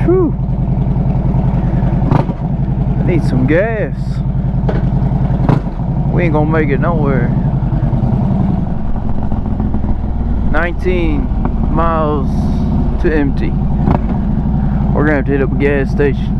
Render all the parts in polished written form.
Whew. I need some gas. We ain't gonna make it nowhere. 19 miles to empty. We're gonna have to hit up a gas station.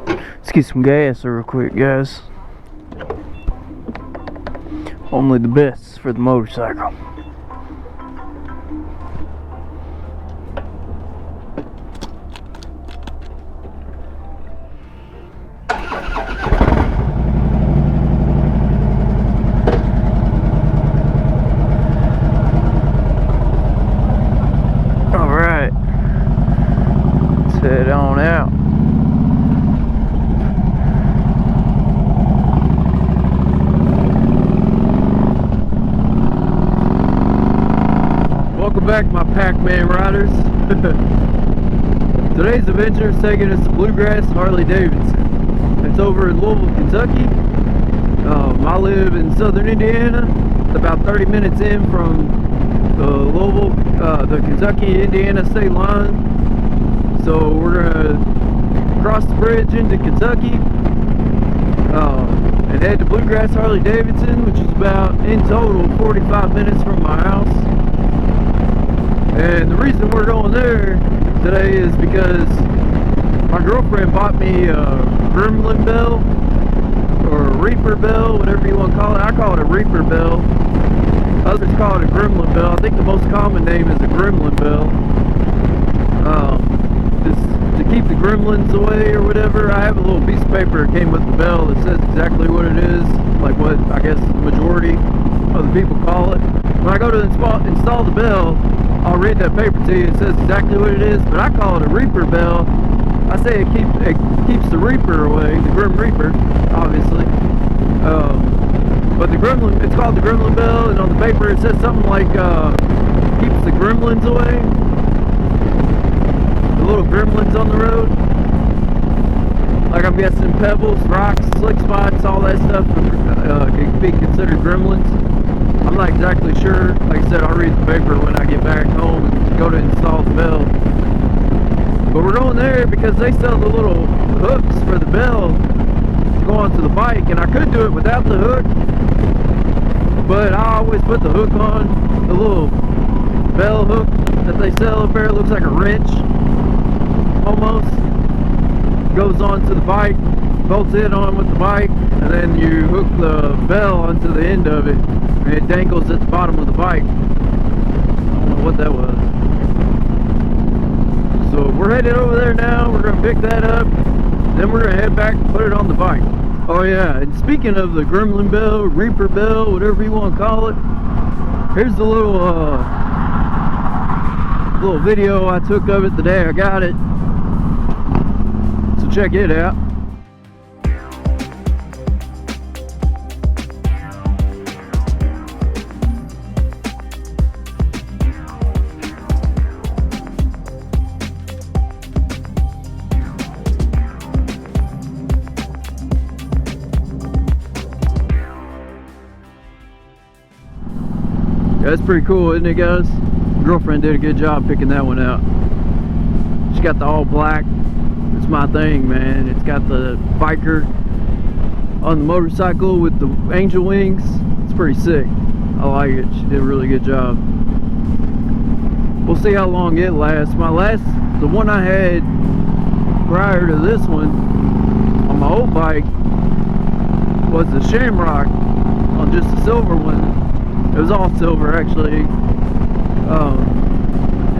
Let's get some gas real quick, guys. Only the best for the motorcycle. Alright, let's head on out. Welcome back, my Pac-Man riders. Today's adventure is taking us to Bluegrass Harley Davidson. It's over in Louisville, Kentucky. I live in southern Indiana, about 30 minutes in from Louisville, the Kentucky-Indiana state line. So we're gonna cross the bridge into Kentucky and head to Bluegrass Harley Davidson, which is about, in total, 45 minutes from my house. And the reason we're going there today is because my girlfriend bought me a Gremlin Bell, or a Reaper Bell, whatever you want to call it. I call it a Reaper Bell. Others call it a Gremlin Bell. I think the most common name is a Gremlin Bell. Just to keep the gremlins away or whatever. I have a little piece of paper that came with the bell that says exactly what it is, like what I guess the majority of the people call it. When I go to install the bell, I'll read that paper to you. It says exactly what it is, but I call it a Reaper Bell. I say it keeps the Reaper away, the Grim Reaper, obviously. But the Gremlin, it's called the Gremlin Bell, and on the paper it says something like keeps the gremlins away. The little gremlins on the road. Like I'm guessing pebbles, rocks, slick spots, all that stuff can be considered gremlins. I'm not exactly sure. Like I said, I'll read the paper when I get back home and go to install the bell. But we're going there because they sell the little hooks for the bell to go onto the bike, and I could do it without the hook, but I always put the hook on, the little bell hook that they sell up there. It looks like a wrench, almost. Goes onto the bike, bolts it on with the bike, and then you hook the bell onto the end of it, and it dangles at the bottom of the bike. I don't know what that was. So we're headed over there now. We're going to pick that up, then we're going to head back and put it on the bike. Oh yeah, and speaking of the Gremlin Bell, Reaper Bell, whatever you want to call it, here's the little video I took of it the day I got it. So check it out. That's pretty cool, isn't it, guys? Girlfriend did a good job picking that one out. She got the all black. It's my thing, man. It's got the biker on the motorcycle with the angel wings. It's pretty sick. I like it. She did a really good job. We'll see how long it lasts. The one I had prior to this one on my old bike was the Shamrock on just a silver one. It was all silver, actually,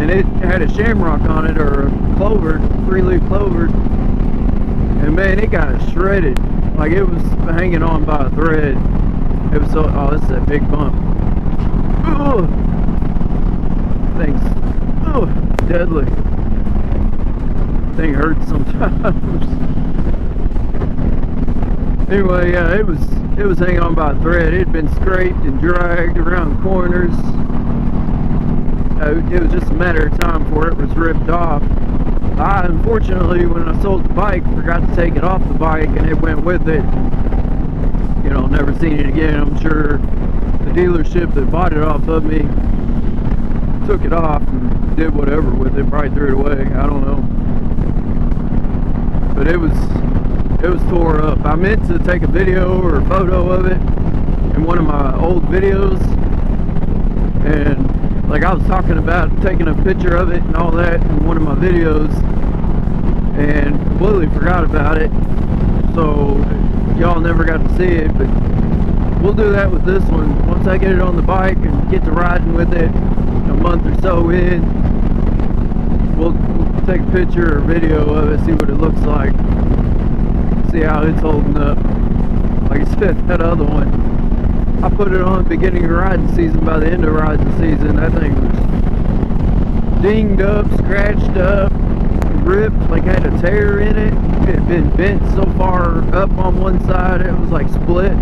and it had a shamrock on it, or a clover, 3-leaf clover, and man, it got shredded. Like, it was hanging on by a thread. It was so, oh, this is that big bump. Ugh. Thing's, ugh, deadly. Thing hurts sometimes. Anyway, yeah, it was hanging on by a thread. It had been scraped and dragged around corners. it was just a matter of time before it was ripped off. I, unfortunately, when I sold the bike, forgot to take it off the bike, and it went with it. You know, never seen it again. I'm sure the dealership that bought it off of me took it off and did whatever with it, probably threw it away, I don't know. But it was tore up. I meant to take a video or a photo of it in one of my old videos, and like I was talking about taking a picture of it and all that in one of my videos, and completely forgot about it, so y'all never got to see it. But we'll do that with this one. Once I get it on the bike and get to riding with it a month or so in, we'll take a picture or video of it, see what it looks like, see how it's holding up. Like I said, that other one, I put it on beginning of riding season. By the end of riding season, that thing was dinged up, scratched up, ripped, like had a tear in it. It had been bent so far up on one side, it was like split.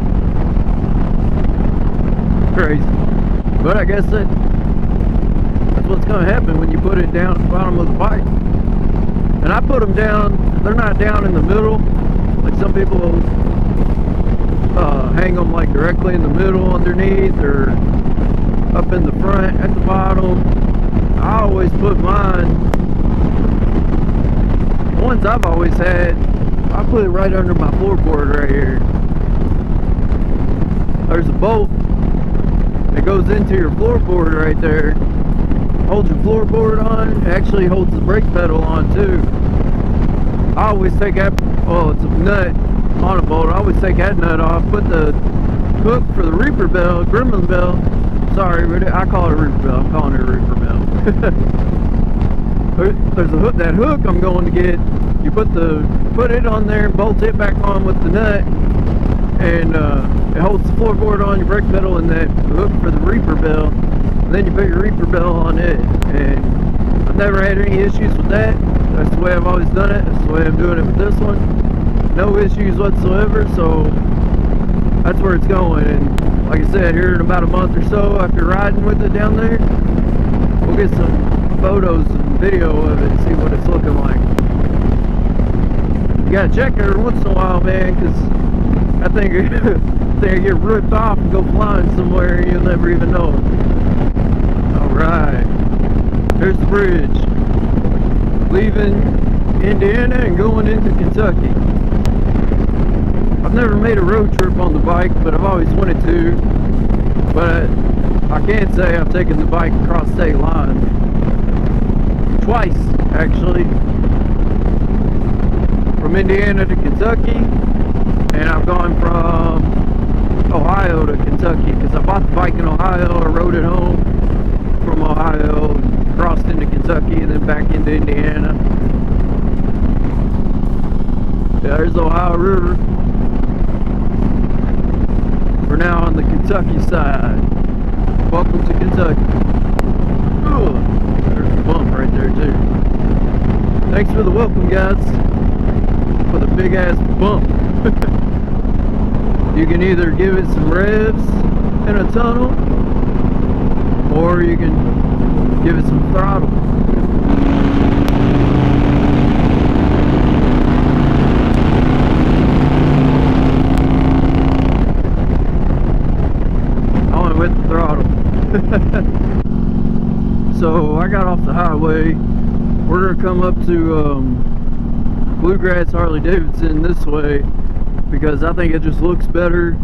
Crazy. But I guess that's what's going to happen when you put it down at the bottom of the bike. And I put them down, they're not down in the middle, like some people hang them like directly in the middle underneath, or up in the front at the bottom. I always put mine, the ones I've always had, I put it right under my floorboard right here. There's a bolt that goes into your floorboard right there, holds your floorboard on, actually holds the brake pedal on too. I always take that, well, it's a nut on a bolt, I always take that nut off, put the hook for the Reaper Bell, Gremlin Bell, sorry, I call it a Reaper Bell, I'm calling it a Reaper Bell. There's a hook, that hook I'm going to get, you put it on there and bolt it back on with the nut, and it holds the floorboard on, your brake pedal, and that hook for the Reaper Bell, and then you put your Reaper Bell on it. And I've never had any issues with that. That's the way I've always done it. That's the way I'm doing it with this one. No issues whatsoever, so that's where it's going. And like I said, here in about a month or so after riding with it down there, we'll get some photos and video of it and see what it's looking like. You gotta check it every once in a while, man, because I think they get ripped off and go flying somewhere and you'll never even know it. Alright, there's the bridge, leaving Indiana and going into Kentucky. I've never made a road trip on the bike, but I've always wanted to. But I can't say I've taken the bike across state line. Twice, actually. From Indiana to Kentucky, and I've gone from Ohio to Kentucky, because I bought the bike in Ohio, I rode it home from Ohio, crossed into Kentucky, and then back into Indiana. Yeah, there's the Ohio River. We're now on the Kentucky side. Welcome to Kentucky. Ooh, there's a bump right there too. Thanks for the welcome, guys. For the big ass bump. You can either give it some revs in a tunnel, or you can give it some throttle. I went with the throttle. So I got off the highway. We're gonna come up to Bluegrass Harley-Davidson this way, because I think it just looks better,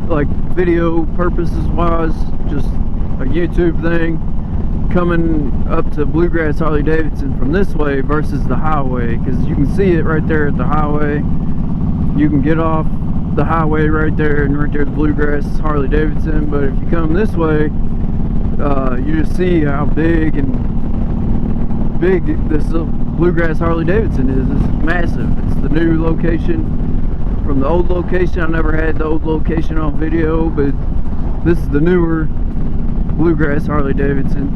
like video purposes wise, just a YouTube thing, coming up to Bluegrass Harley-Davidson from this way versus the highway, because you can see it right there at the highway. You can get off the highway right there, and right there's Bluegrass Harley-Davidson. But if you come this way, you just see how big this Bluegrass Harley-Davidson is. It's massive. It's the new location from the old location. I never had the old location on video, but this is the newer Bluegrass Harley-Davidson,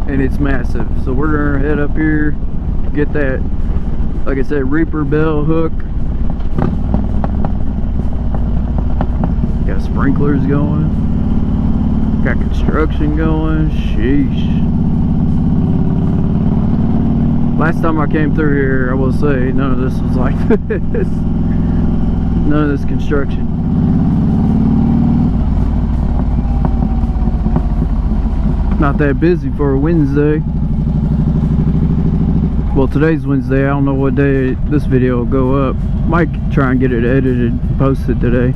and it's massive. So we're gonna head up here to get that, like I said, Reaper Bell hook. Got sprinklers going. Got construction going. Sheesh. Last time I came through here, I will say, none of this was like this. None of this construction. Not that busy for a Wednesday. Well, today's Wednesday. I don't know what day this video will go up. Might try and get it edited and posted today.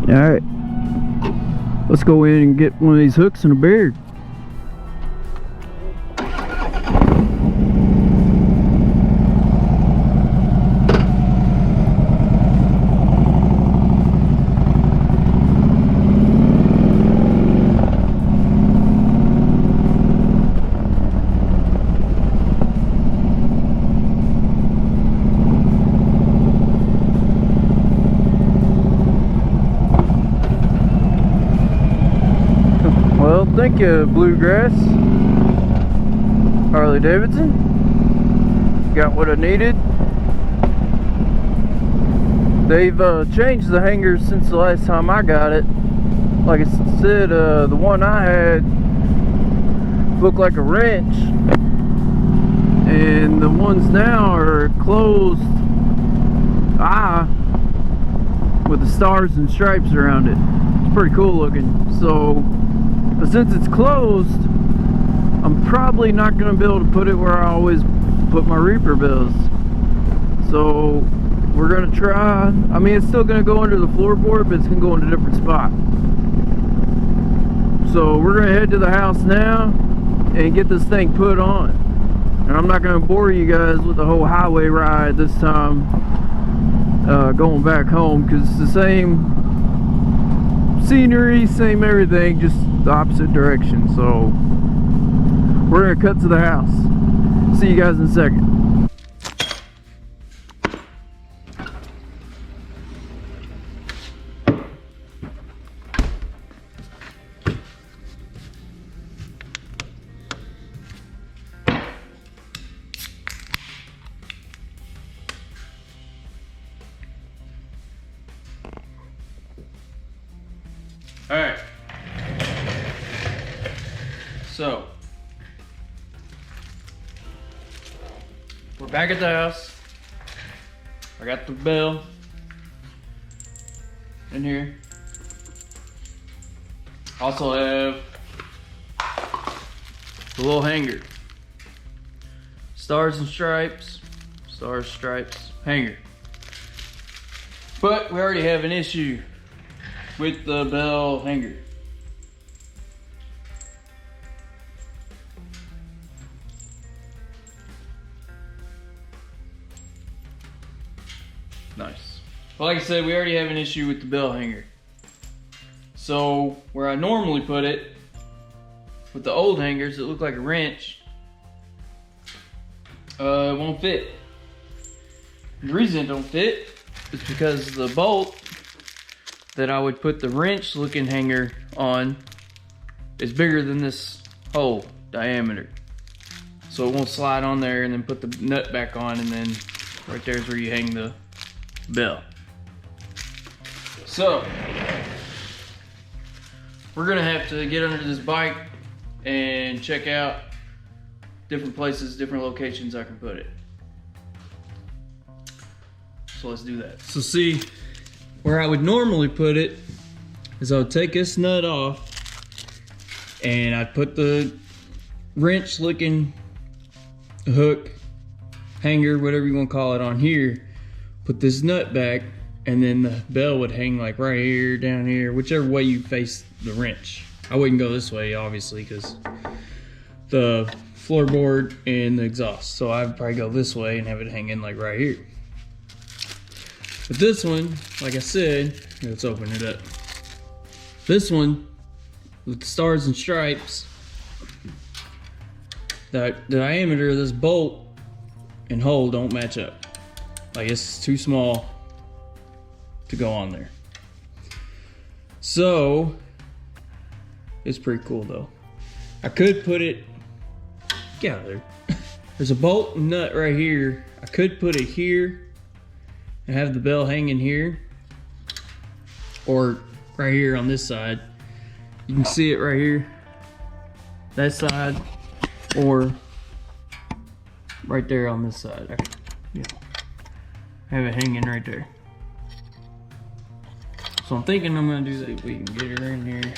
Alright, let's go in and get one of these hooks and a beard. Well, thank you, Bluegrass. Harley Davidson. Got what I needed. They've changed the hangers since the last time I got it. Like I said, the one I had looked like a wrench, and the ones now are closed eye with the stars and stripes around it. It's pretty cool looking. So, but since it's closed, I'm probably not going to be able to put it where I always put my Reaper bells. So we're going to try. I mean, it's still going to go under the floorboard, but it's going to go in a different spot. So we're going to head to the house now and get this thing put on. And I'm not going to bore you guys with the whole highway ride this time, going back home, because it's the same scenery, same everything, just the opposite direction. So we're gonna cut to the house. See you guys in a second. All right. So we're back at the house. I got the bell in here. Also have the little hanger. Stars and stripes, stars, stripes, hanger. But we already have an issue with the bell hanger. Nice. Well, like I said, we already have an issue with the bell hanger. So where I normally put it, with the old hangers that look like a wrench, it won't fit. The reason it don't fit is because the bolt that I would put the wrench looking hanger on is bigger than this hole diameter. So it won't slide on there, and then put the nut back on, and then right there is where you hang the bell. So we're gonna have to get under this bike and check out different places, different locations I can put it. So let's do that. So see, where I would normally put it is I would take this nut off and I'd put the wrench looking hook, hanger, whatever you want to call it, on here, put this nut back, and then the bell would hang like right here, down here, whichever way you face the wrench. I wouldn't go this way, obviously, because the floorboard and the exhaust. So I'd probably go this way and have it hanging like right here. But this one, like I said, let's open it up. This one, with the stars and stripes, the diameter of this bolt and hole don't match up. Like, it's too small to go on there. So it's pretty cool though. I could put it, get out of there. There's a bolt and nut right here. I could put it here and have the bell hanging here, or right here on this side. You can see it right here, that side, or right there on this side. I could, you know, have it hanging right there. So I'm thinking I'm gonna do that. We can get her in here.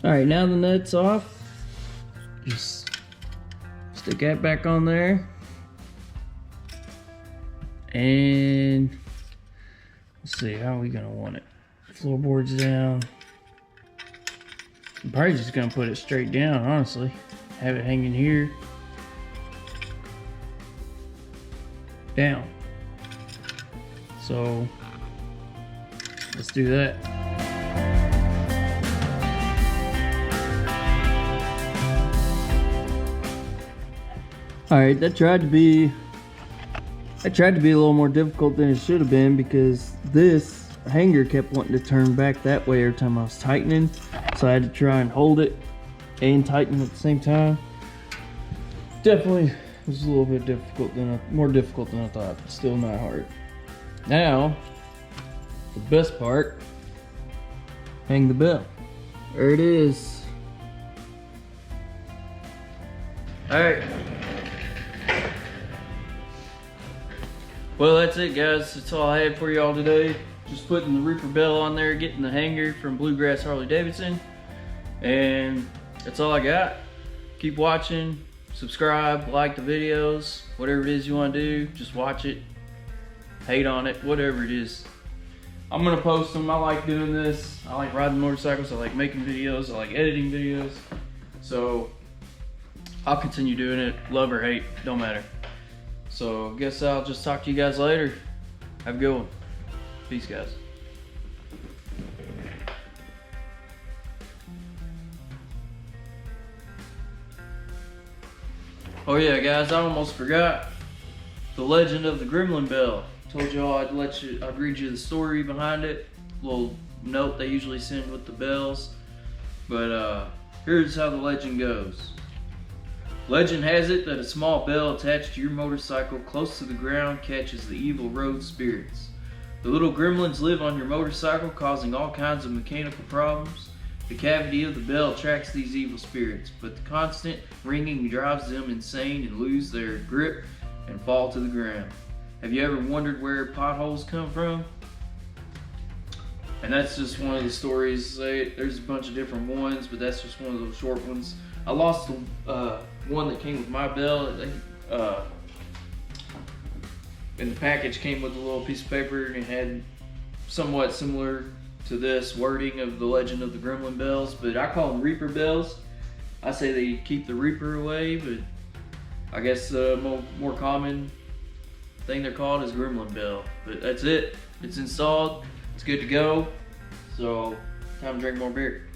All right, now the nut's off. Just stick that back on there. And let's see, how are we gonna want it? Floorboards down. I'm probably just gonna put it straight down, honestly. Have it hanging here. Down. So let's do that. All right, that tried to be a little more difficult than it should have been, because this hanger kept wanting to turn back that way every time I was tightening. So I had to try and hold it and tighten at the same time. Definitely was a little bit more difficult than I thought, but still not hard. Now, the best part, hang the bell. There it is. All right. Well, that's it, guys. That's all I had for y'all today. Just putting the Reaper bell on there, getting the hanger from Bluegrass Harley Davidson, and that's all I got. Keep watching, subscribe, like the videos, whatever it is you want to do. Just watch it, hate on it, whatever it is. I'm gonna post them. I like doing this. I like riding motorcycles. I like making videos. I like editing videos. So I'll continue doing it. Love or hate, don't matter. So I guess I'll just talk to you guys later. Have a good one. Peace, guys. Oh yeah, guys, I almost forgot the legend of the Gremlin Bell. Told y'all I'd read you the story behind it. Little note they usually send with the bells. But here's how the legend goes. Legend has it that a small bell attached to your motorcycle close to the ground catches the evil road spirits. The little gremlins live on your motorcycle, causing all kinds of mechanical problems. The cavity of the bell attracts these evil spirits, but the constant ringing drives them insane and lose their grip and fall to the ground. Have you ever wondered where potholes come from? And that's just one of the stories. There's a bunch of different ones, but that's just one of those short ones. I lost the one that came with my bell. And the package came with a little piece of paper, and it had somewhat similar to this wording of the legend of the Gremlin Bells, but I call them Reaper Bells. I say they keep the Reaper away, but I guess the more common thing they're called is Gremlin Bell. But that's it. It's installed. It's good to go. So time to drink more beer.